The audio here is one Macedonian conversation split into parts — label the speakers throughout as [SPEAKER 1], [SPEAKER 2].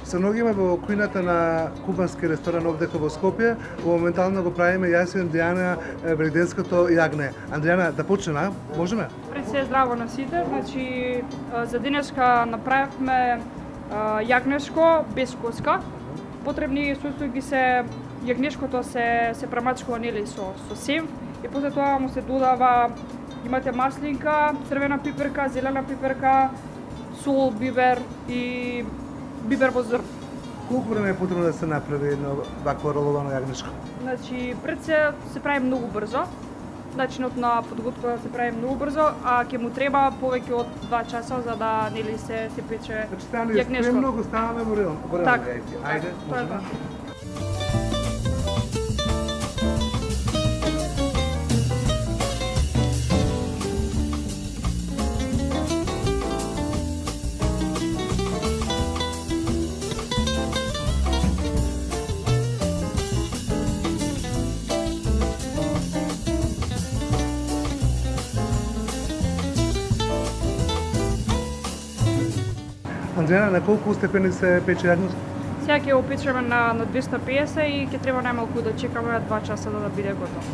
[SPEAKER 1] Се наоѓаме во кујната на кубански ресторан овде во Скопје. Моментално го правиме јас и Андријана великденското јагне. Андријана, да почнеме, можеме?
[SPEAKER 2] Пред се здраво на сите, значи за денеска направивме јагнешко без коска. Потребни состојки се јагнешкото се премачкува нели со сем и после тоа му се додава, имате маслинка, црвена пиперка, зелена пиперка, сол, бибер и бибер во зрн.
[SPEAKER 1] Колку време е потребно да се направи едно вакво роловано јагнешко?
[SPEAKER 2] Значи пред се прави многу брзо. Начинот на подготовка се прави многу брзо, а ќе му треба повеќе од 2 часа за да нели се пече
[SPEAKER 1] Значи стане
[SPEAKER 2] јагнешко.
[SPEAKER 1] спремно, го ставаме во рел.
[SPEAKER 2] Так,
[SPEAKER 1] Ајде,
[SPEAKER 2] тоа е
[SPEAKER 1] можеме.
[SPEAKER 2] така.
[SPEAKER 1] Андријана, на колку степени се пече јагнешко?
[SPEAKER 2] Сега ќе го печеме на 250 и ќе треба најмалку да чекаме 2 часа да биде готов.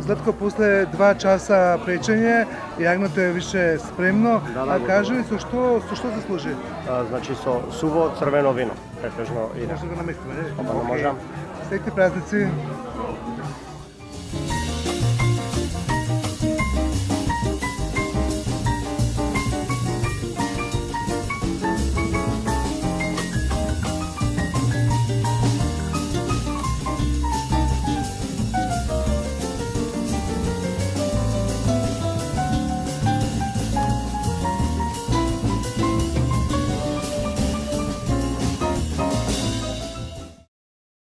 [SPEAKER 1] Златко, после 2 часа печење, јагнето е више спремно.
[SPEAKER 3] Да,
[SPEAKER 1] Кажи ми со што се служи?
[SPEAKER 3] Значи со суво црвено вино, претежно иде.
[SPEAKER 1] Може да го наместиме, не?
[SPEAKER 3] Можам.
[SPEAKER 1] Среќни празници.